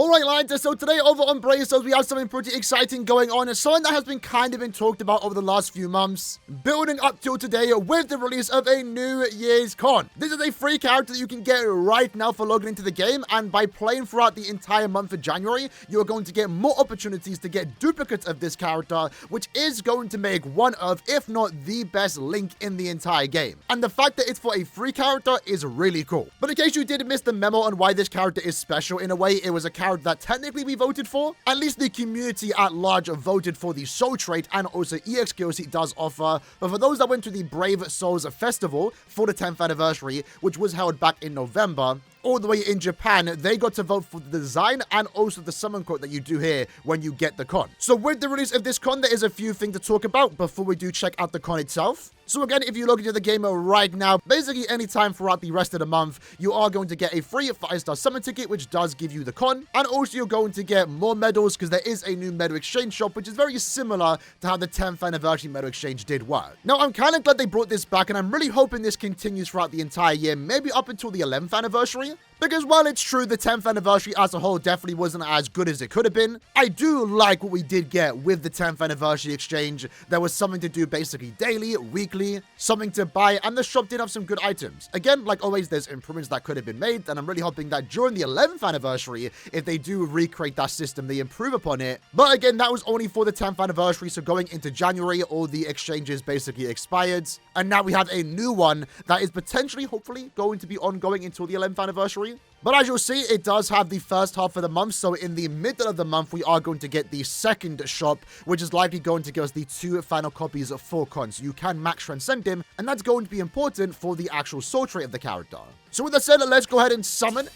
Alright lads, so today over on Brazos we have something pretty exciting going on, something that has been kind of been talked about over the last few months, building up till today with the release of a new Year Kon. This is a free character that you can get right now for logging into the game, and by playing throughout the entire month of January, you are going to get more opportunities to get duplicates of this character, which is going to make one of, if not the best Link in the entire game. And the fact that it's for a free character is really cool. But in case you did miss the memo on why this character is special, in a way it was a character that technically we voted for. At least the community at large voted for the soul trait and also EX skills he does offer. But for those that went to the Brave Souls Festival for the 10th anniversary, which was held back in November, all the way in Japan, they got to vote for the design and also the summon quote that you do here when you get the con. So with the release of this con, there is a few things to talk about before we do check out the con itself. So again, if you log into the game right now, basically any time throughout the rest of the month, you are going to get a free 5-star summon ticket, which does give you the con. And also you're going to get more medals because there is a new medal exchange shop, which is very similar to how the 10th anniversary medal exchange did work. Now, I'm kind of glad they brought this back, and I'm really hoping this continues throughout the entire year, maybe up until the 11th anniversary. Because while it's true the 10th anniversary as a whole definitely wasn't as good as it could have been, I do like what we did get with the 10th anniversary exchange. There was something to do basically daily, weekly, something to buy, and the shop did have some good items. Again, like always, there's improvements that could have been made, and I'm really hoping that during the 11th anniversary, if they do recreate that system, they improve upon it. But again, that was only for the 10th anniversary, so going into January, all the exchanges basically expired. And now we have a new one that is potentially, hopefully, going to be ongoing until the 11th anniversary. But as you'll see, it does have the first half of the month, so in the middle of the month, we are going to get the second shop, which is likely going to give us the 2 final copies of 4 cons. You can max transcend him, and that's going to be important for the actual soul trait of the character. So with that said, let's go ahead and summon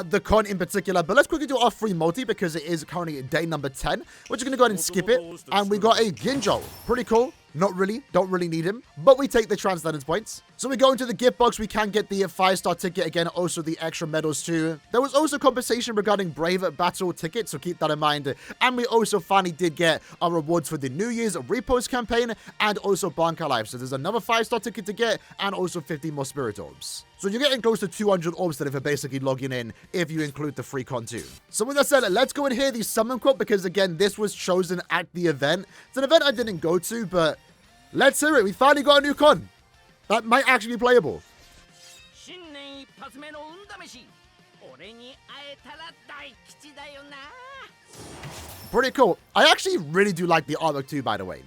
the con in particular, but let's quickly do our free multi because it is currently day number 10. We're just going to go ahead and skip it, and we got a Ginjo. Pretty cool. Not really, don't really need him, but we take the transcendence points. So we go into the gift box, we can get the 5-star ticket again, also the extra medals too. There was also compensation regarding Brave Battle tickets, so keep that in mind. And we also finally did get our rewards for the New Year's repost campaign and also Banca Life. So there's another 5-star ticket to get and also 50 more Spirit Orbs. So you're getting close to 200 orbs today for basically logging in if you include the free con too. So with that said, let's go and hear the summon quote because again, this was chosen at the event. It's an event I didn't go to, but let's hear it. We finally got a new con that might actually be playable. Pretty cool. I actually really do like the artwork too, by the way.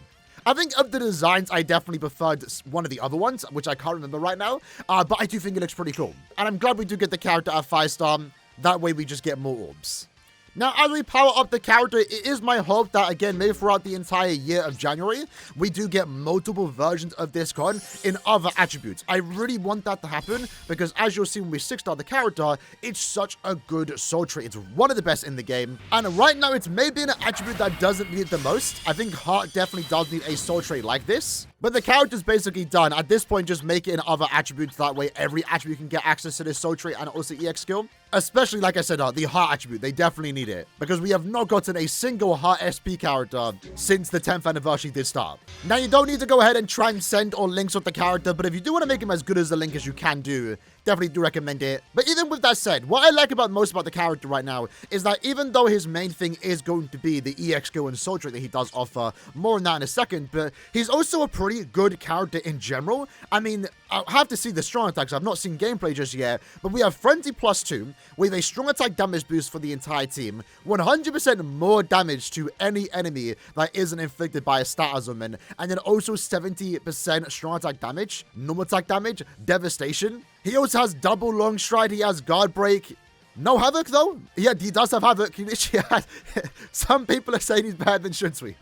I think of the designs, I definitely preferred one of the other ones, which I can't remember right now. But I do think it looks pretty cool. And I'm glad we do get the character at 5-star. That way we just get more orbs. Now, as we power up the character, it is my hope that, again, maybe throughout the entire year of January, we do get multiple versions of this con in other attributes. I really want that to happen because, as you'll see when we 6-star the character, it's such a good soul trait. It's one of the best in the game. And right now, it's maybe an attribute that doesn't need it the most. I think Heart definitely does need a soul trait like this. But the character's basically done. At this point, just make it in other attributes. That way, every attribute can get access to this soul trait and also EX skill. Especially, like I said, the Heart attribute. They definitely need it. Because we have not gotten a single Heart SP character since the 10th anniversary did start. Now, you don't need to go ahead and transcend or links with the character. But if you do want to make him as good as the Link as you can do, definitely do recommend it. But even with that said, what I like most about the character right now is that even though his main thing is going to be the EX skill and soul trait that he does offer, more on that in a second, but he's also a pretty good character in general. I mean, I'll have to see the strong attacks. I've not seen gameplay just yet, but we have Frenzy +2 with a strong attack damage boost for the entire team, 100% more damage to any enemy that isn't inflicted by a stat Azuman, and then also 70% strong attack damage, normal attack damage, devastation. He also has double long stride, he has guard break. No Havoc though? Yeah, he does have Havoc. He literally has... Some people are saying he's better than Shunsui.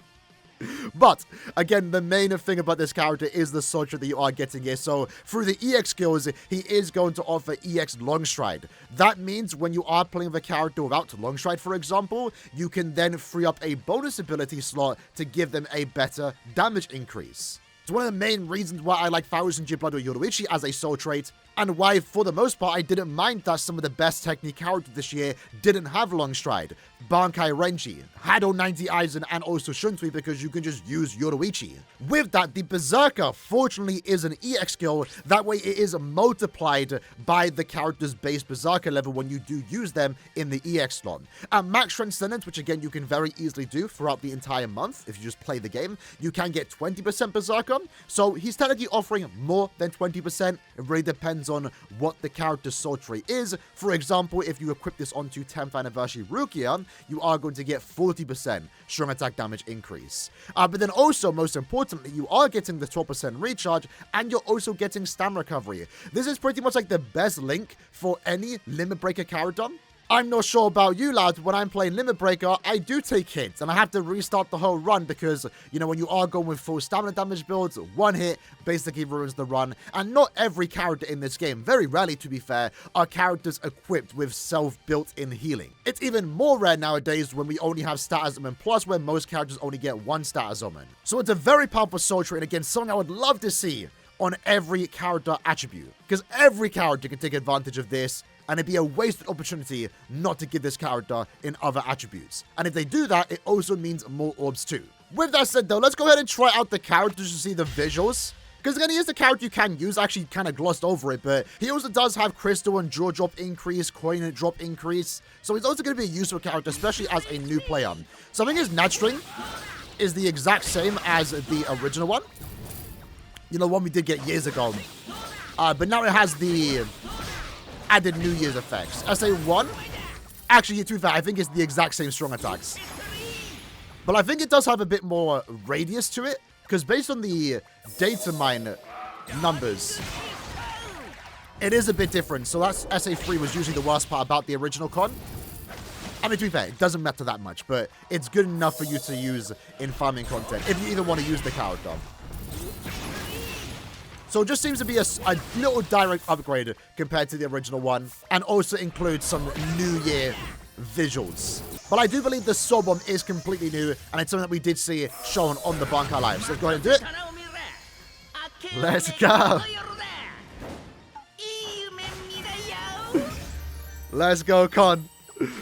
But, again, the main thing about this character is the soul trait that you are getting here. So, through the EX skills, he is going to offer EX long stride. That means when you are playing with a character without long stride, for example, you can then free up a bonus ability slot to give them a better damage increase. It's one of the main reasons why I like 1000 Year Blood or Yoruichi as a soul trait, and why, for the most part, I didn't mind that some of the best technique characters this year didn't have Long Stride. Bankai Renji, Hado 90 Aizen, and also Shuntui, because you can just use Yoruichi. With that, the Berserker, fortunately, is an EX skill. That way, it is multiplied by the character's base Berserker level when you do use them in the EX slot. At Max Transcendence, which again, you can very easily do throughout the entire month, if you just play the game, you can get 20% Berserker. So he's technically offering more than 20%. It really depends on what the character's soul trait is. For example, if you equip this onto 10th anniversary Rukia, you are going to get 40% strong attack damage increase. But then also, most importantly, you are getting the 12% recharge, and you're also getting stamina recovery. This is pretty much like the best link for any Limit Breaker character. I'm not sure about you, lads, when I'm playing Limit Breaker, I do take hits, and I have to restart the whole run because, you know, when you are going with full stamina damage builds, one hit basically ruins the run, and not every character in this game, very rarely to be fair, are characters equipped with self-built-in healing. It's even more rare nowadays when we only have Status Summon Plus, where most characters only get one Status Summon. So it's a very powerful soul trait, and again, something I would love to see on every character attribute, because every character can take advantage of this, and it'd be a wasted opportunity not to give this character in other attributes. And if they do that, it also means more orbs too. With that said though, let's go ahead and try out the characters to see the visuals. Because again, he is the character you can use. I actually kind of glossed over it, but he also does have crystal and draw drop increase, coin and drop increase. So he's also going to be a useful character, especially as a new player. So I think his net string is the exact same as the original one. You know, one we did get years ago. But now it has the added New Year's effects. SA1, actually, to be fair, I think it's the exact same strong attacks. But I think it does have a bit more radius to it, because based on the data mine numbers, it is a bit different. So that's SA3 was usually the worst part about the original Kon. I mean, to be fair, it doesn't matter that much, but it's good enough for you to use in farming content, if you even want to use the character. So it just seems to be a little direct upgrade compared to the original one, and also includes some New Year visuals. But I do believe the Soul Bomb is completely new, and it's something that we did see shown on the Bankai Live. So let's go ahead and do it. Let's go. Let's go, Kon.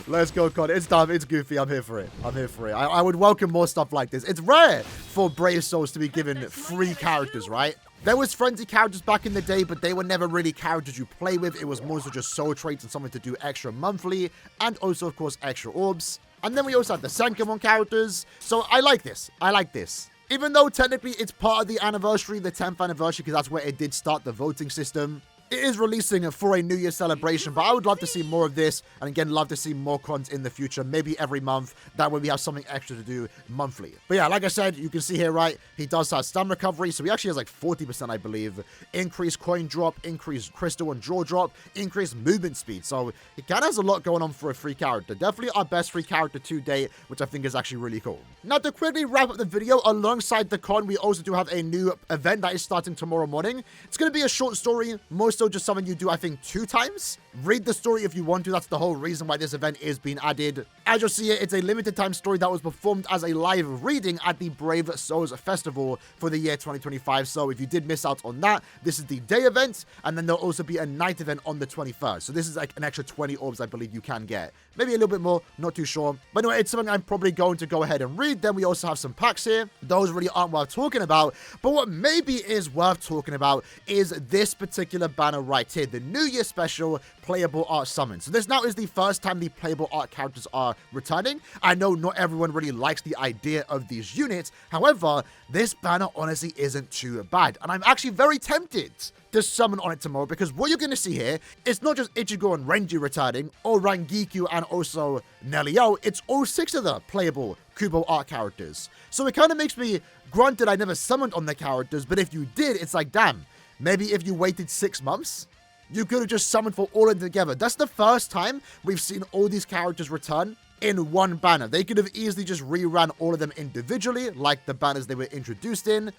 Let's go, Kon. It's dumb. It's goofy. I'm here for it. I'm here for it. I would welcome more stuff like this. It's rare for Brave Souls to be given free characters, right? There was frenzy characters back in the day, but they were never really characters you play with. It was more so just soul traits and something to do extra monthly, and also, of course, extra orbs. And then we also had the Senkamon characters. So I like this. I like this. Even though technically it's part of the anniversary, the 10th anniversary, because that's where it did start the voting system. It is releasing for a New Year celebration, but I would love to see more of this, and again, love to see more Kons in the future, maybe every month. That way we have something extra to do monthly. But yeah, like I said, you can see here, right, he does have stamina recovery, so he actually has like 40%, I believe. Increased coin drop, increased crystal and draw drop, increased movement speed. So he kind of has a lot going on for a free character. Definitely our best free character to date, which I think is actually really cool. Now, to quickly wrap up the video, alongside the Kon, we also do have a new event that is starting tomorrow morning. It's going to be a short story, most so just something you do, I think, 2 times. Read the story if you want to. That's the whole reason why this event is being added. As you'll see it, it's a limited time story that was performed as a live reading at the Brave Souls Festival for the year 2025. So if you did miss out on that, this is the day event, and then there'll also be a night event on the 21st. So this is like an extra 20 orbs, I believe you can get. Maybe a little bit more, not too sure. But anyway, it's something I'm probably going to go ahead and read. Then we also have some packs here. Those really aren't worth talking about. But what maybe is worth talking about is this particular banner right here, the New Year special Playable Art Summon. So this now is the first time the Playable Art characters are returning. I know not everyone really likes the idea of these units. However, this banner honestly isn't too bad. And I'm actually very tempted to summon on it tomorrow, because what you're going to see here is not just Ichigo and Renji returning, or Rangiku and also Nelio, it's all 6 of the playable Kubo art characters. So it kind of makes me, granted I never summoned on the characters, but if you did, it's like, damn, maybe if you waited 6 months, you could have just summoned for all of them together. That's the first time we've seen all these characters return in one banner. They could have easily just reran all of them individually, like the banners they were introduced in.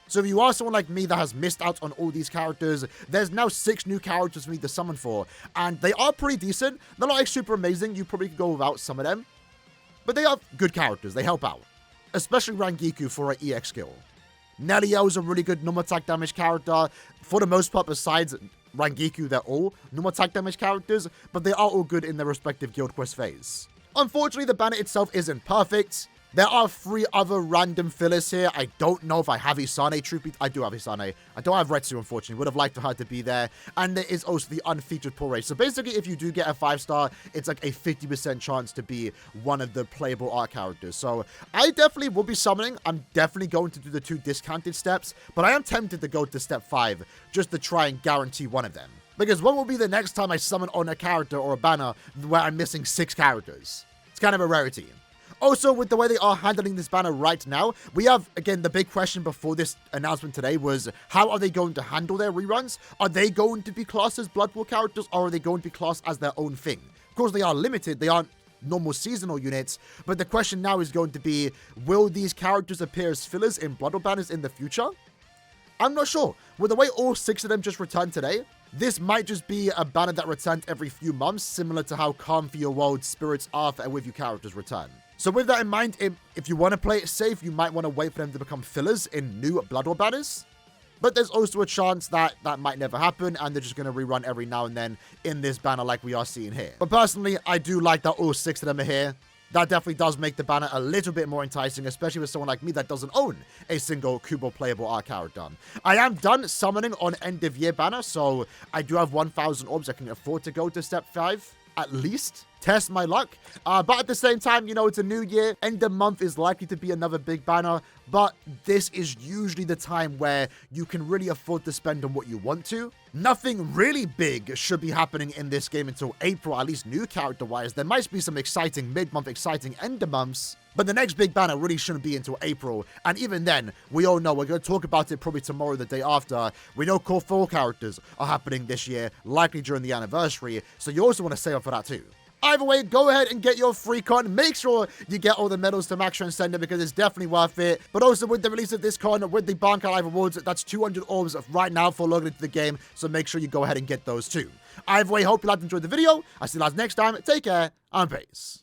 So if you are someone like me that has missed out on all these characters, there's now 6 new characters for me to summon for. And they are pretty decent. They're not like super amazing. You probably could go without some of them. But they are good characters. They help out. Especially Rangiku for an EX skill. Neliel's a really good normal attack damage character. For the most part, besides Rangiku, they're all normal attack damage characters, but they are all good in their respective guild quest phase. Unfortunately, the banner itself isn't perfect. There are 3 other random fillers here. I don't know if I have Isane. I do have Isane. I don't have Retsu, unfortunately. Would have liked for her to be there. And there is also the unfeatured pull rate. So basically, if you do get a 5-star, it's like a 50% chance to be one of the playable art characters. So I definitely will be summoning. I'm definitely going to do the 2 discounted steps. But I am tempted to go to step 5 just to try and guarantee one of them. Because what will be the next time I summon on a character or a banner where I'm missing 6 characters? It's kind of a rarity. Also, with the way they are handling this banner right now, we have, again, the big question before this announcement today was, how are they going to handle their reruns? Are they going to be classed as Blood Bowl characters, or are they going to be classed as their own thing? Of course, they are limited. They aren't normal seasonal units, but the question now is going to be, will these characters appear as fillers in Blood Bowl banners in the future? I'm not sure. With the way all 6 of them just returned today, this might just be a banner that returns every few months, similar to how Calm for Your World, Spirits Arth, and With You characters return. So with that in mind, if you want to play it safe, you might want to wait for them to become fillers in new Blood Bowl banners. But there's also a chance that that might never happen, and they're just going to rerun every now and then in this banner like we are seeing here. But personally, I do like that all 6 of them are here. That definitely does make the banner a little bit more enticing, especially with someone like me that doesn't own a single Kubo playable art character. I am done summoning on end of year banner, so I do have 1,000 orbs I can afford to go to step 5, at least. Test my luck. But at the same time, you know, it's a new year. End of month is likely to be another big banner. But this is usually the time where you can really afford to spend on what you want to. Nothing really big should be happening in this game until April, at least new character-wise. There might be some exciting mid-month, exciting end of months. But the next big banner really shouldn't be until April. And even then, we all know, we're going to talk about it probably tomorrow or the day after. We know Core 4 characters are happening this year, likely during the anniversary. So you also want to save up for that too. Either way, go ahead and get your free con. Make sure you get all the medals to Max Transcender because it's definitely worth it. But also with the release of this con, with the Bankai Live Awards, that's 200 orbs right now for logging into the game. So make sure you go ahead and get those too. Either way, hope you liked and enjoyed the video. I'll see you guys next time. Take care and peace.